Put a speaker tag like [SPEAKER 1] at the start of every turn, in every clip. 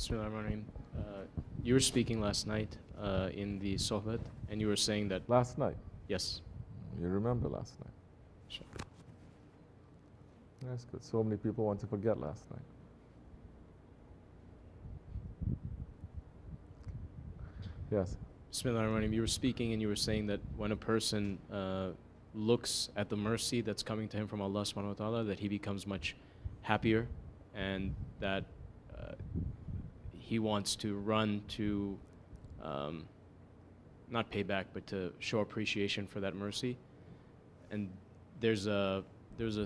[SPEAKER 1] Bismillahirrahmanirrahim. You were speaking last night in the Sohbat, and you were saying that...
[SPEAKER 2] Last night?
[SPEAKER 1] Yes.
[SPEAKER 2] You remember last night?
[SPEAKER 1] Sure.
[SPEAKER 2] That's good. So many people want to forget last night. Yes.
[SPEAKER 1] Bismillahirrahmanirrahim. You were speaking and you were saying that when a person looks at the mercy that's coming to him from Allah SWT, that he becomes much happier, and that he wants to run to not pay back, but to show appreciation for that mercy. And there's a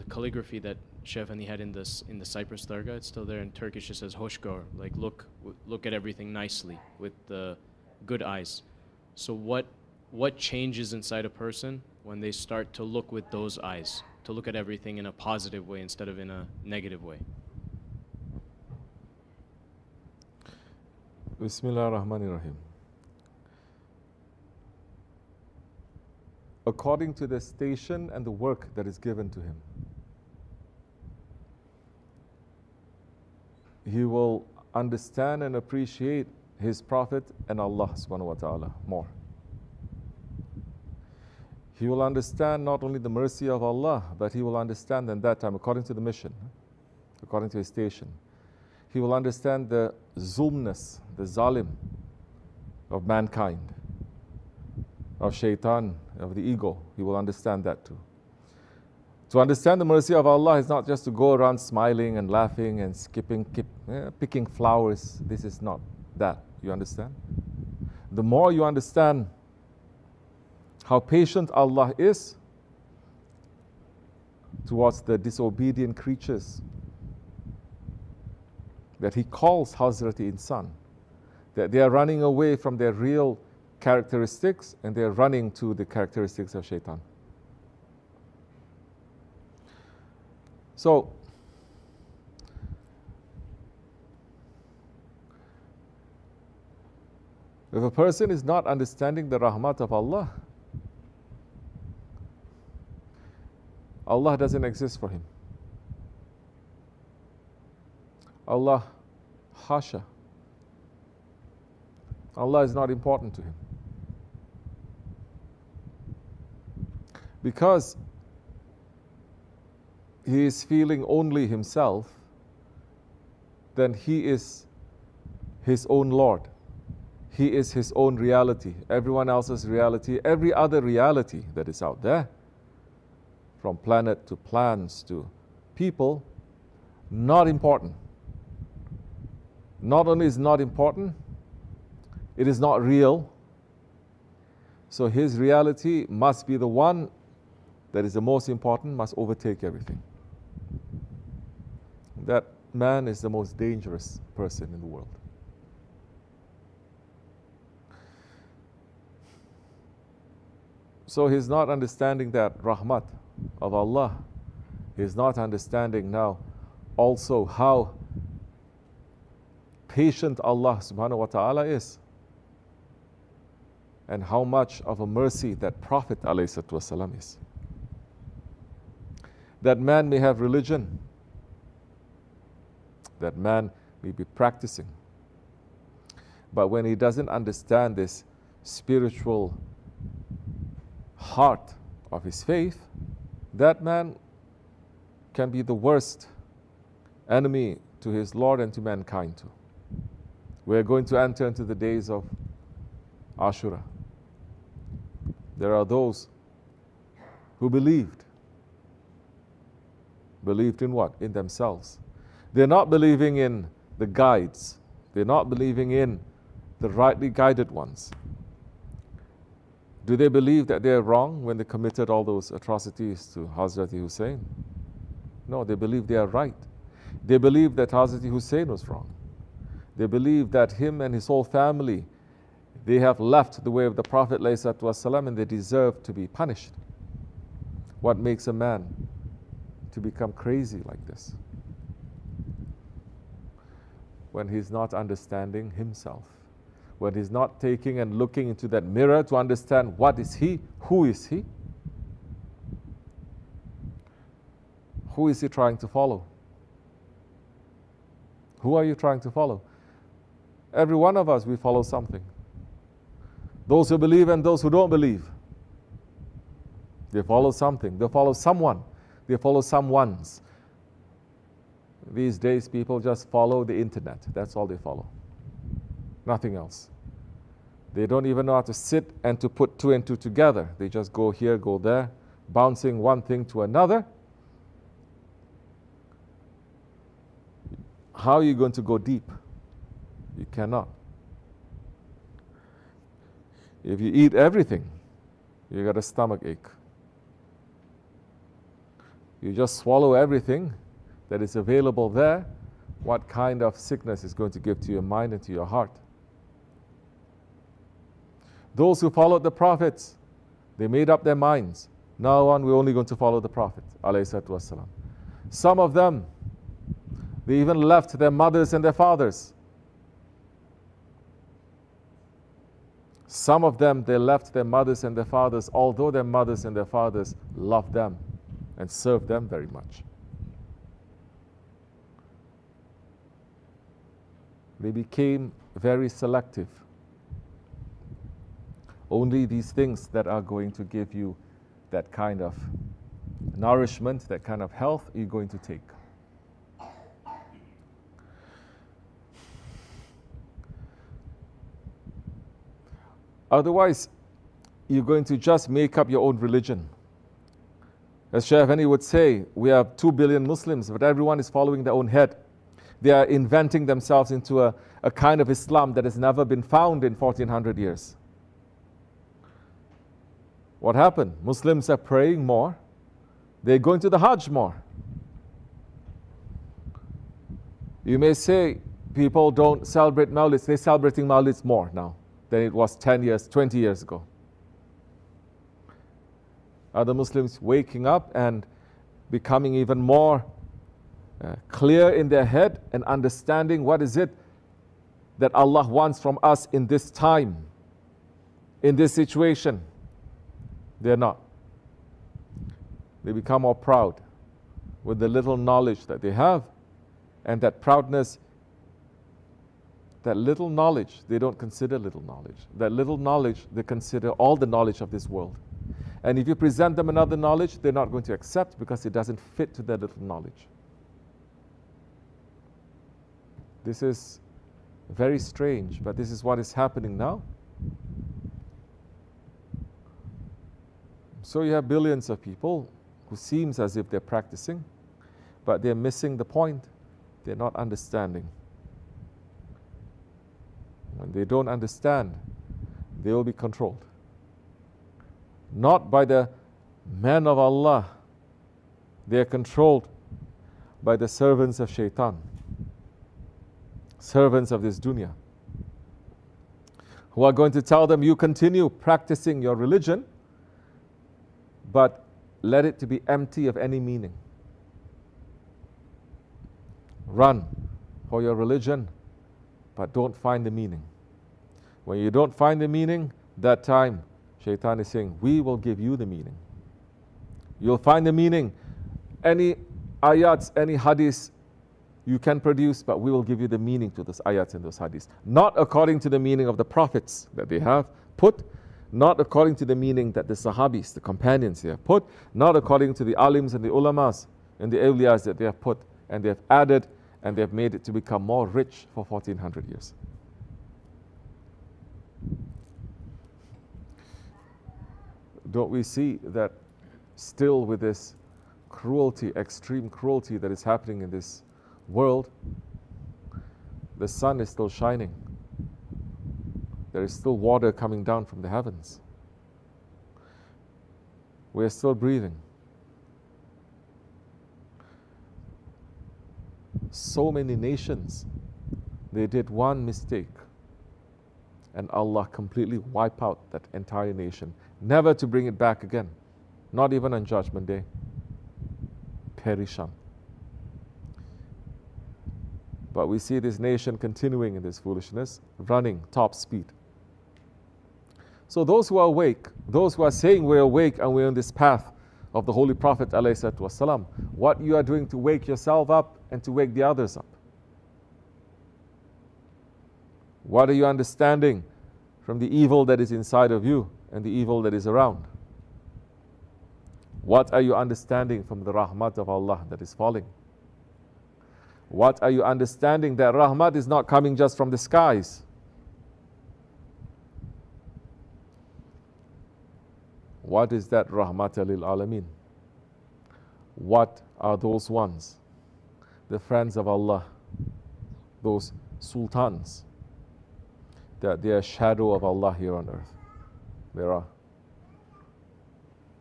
[SPEAKER 1] calligraphy that Sheikh Effendi had in the Cyprus Dargah. It's still there in Turkish. It says hoshgor, like look at everything nicely with the good eyes. So what changes inside a person when they start to look with those eyes, to look at everything in a positive way instead of in a negative way?
[SPEAKER 2] Bismillah ar-Rahman ar-Rahim. According to the station and the work that is given to him, he will understand and appreciate his Prophet and Allah subhanahu wa ta'ala more. He will understand not only the mercy of Allah, but he will understand in that time, according to the mission, according to his station, he will understand the zulmness, the zalim of mankind, of shaitan, of the ego. He will understand that too. To understand the mercy of Allah is not just to go around smiling and laughing and picking flowers. This is not that. You understand? The more you understand how patient Allah is towards the disobedient creatures, that He calls Hazrati Insan, that they are running away from their real characteristics and they are running to the characteristics of shaitan. So, if a person is not understanding the rahmat of Allah, Allah doesn't exist for him. Allah, hasha. Allah is not important to him. Because he is feeling only himself, then he is his own Lord. He is his own reality. Everyone else's reality, every other reality that is out there, from planet to plants to people, not important. Not only is not important, it is not real. So his reality must be the one that is the most important, must overtake everything. That man is the most dangerous person in the world. So he's not understanding that rahmat of Allah. He's not understanding now also how patient Allah subhanahu wa ta'ala is, and how much of a mercy that Prophet ﷺ is. That man may have religion, that man may be practicing, but when he doesn't understand this spiritual heart of his faith, that man can be the worst enemy to his Lord and to mankind too. We're going to enter into the days of Ashura. There are those who believed. Believed in what? In themselves. They're not believing in the guides. They're not believing in the rightly guided ones. Do they believe that they're wrong when they committed all those atrocities to Hazrati Hussein? No, they believe they are right. They believe that Hazrati Hussein was wrong. They believe that him and his whole family, they have left the way of the Prophet ﷺ and they deserve to be punished. What makes a man to become crazy like this? When he's not understanding himself. When he's not taking and looking into that mirror to understand what is he, who is he? Who is he trying to follow? Who are you trying to follow? Every one of us, we follow something. Those who believe and those who don't believe, they follow something. They follow someone. They follow someone's. These days, people just follow the internet. That's all they follow. Nothing else. They don't even know how to sit and to put two and two together. They just go here, go there, bouncing one thing to another. How are you going to go deep? You cannot. If you eat everything, you got a stomach ache. You just swallow everything that is available there, what kind of sickness is going to give to your mind and to your heart? Those who followed the prophets, they made up their minds. Now on, we're only going to follow the Prophet, ﷺ. Some of them, they even left their mothers and their fathers. Some of them, they left their mothers and their fathers, although their mothers and their fathers loved them and served them very much. They became very selective. Only these things that are going to give you that kind of nourishment, that kind of health, you're going to take. Otherwise, you're going to just make up your own religion. As Shaykh Afandi would say, we have 2 billion Muslims, but everyone is following their own head. They are inventing themselves into a kind of Islam that has never been found in 1400 years. What happened? Muslims are praying more. They're going to the Hajj more. You may say people don't celebrate Mawlids. They're celebrating Mawlids more now than it was 10 years, 20 years ago. Are the Muslims waking up and becoming even more clear in their head and understanding what is it that Allah wants from us in this time, in this situation? They're not. They become more proud with the little knowledge that they have, and that proudness, that little knowledge, they don't consider little knowledge. That little knowledge, they consider all the knowledge of this world. And if you present them another knowledge, they're not going to accept because it doesn't fit to their little knowledge. This is very strange, but this is what is happening now. So you have billions of people who seems as if they're practicing, but they're missing the point. They're not understanding. When they don't understand, they will be controlled. Not by the men of Allah. They are controlled by the servants of Shaitan, servants of this dunya, who are going to tell them, you continue practicing your religion, but let it to be empty of any meaning. Run for your religion, but don't find the meaning. When you don't find the meaning, that time, Shaitan is saying, we will give you the meaning. You'll find the meaning. Any ayats, any hadiths you can produce, but we will give you the meaning to those ayats and those hadiths. Not according to the meaning of the prophets that they have put, not according to the meaning that the sahabis, the companions they have put, not according to the alims and the ulamas and the awliyas that they have put, and they have added and they have made it to become more rich for 1400 years. Don't we see that still with this cruelty, extreme cruelty that is happening in this world, the sun is still shining. There is still water coming down from the heavens. We are still breathing. So many nations, they did one mistake, and Allah completely wiped out that entire nation, never to bring it back again, not even on Judgment Day. Perishan. But we see this nation continuing in this foolishness, running top speed. So those who are awake, those who are saying we're awake and we're on this path of the Holy Prophet ﷺ, what you are doing to wake yourself up and to wake the others up. What are you understanding from the evil that is inside of you and the evil that is around? What are you understanding from the rahmat of Allah that is falling? What are you understanding that rahmat is not coming just from the skies? What is that rahmat lil alameen? What are those ones, the friends of Allah, those sultans, that they are shadow of Allah here on earth? There are.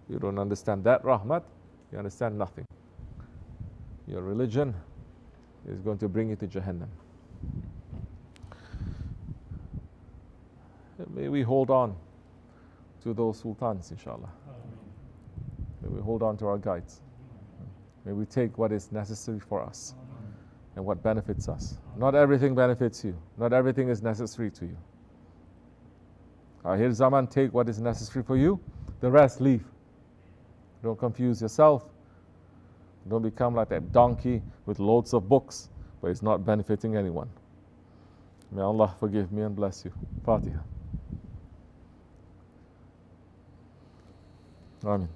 [SPEAKER 2] You don't understand that rahmat, you understand nothing. Your religion is going to bring you to Jahannam. May we hold on to those sultans, inshallah. May we hold on to our guides. May we take what is necessary for us and what benefits us. Not everything benefits you. Not everything is necessary to you. Ahir Zaman, take what is necessary for you. The rest, leave. Don't confuse yourself. Don't become like that donkey with loads of books, but it's not benefiting anyone. May Allah forgive me and bless you. Fatiha. Amen.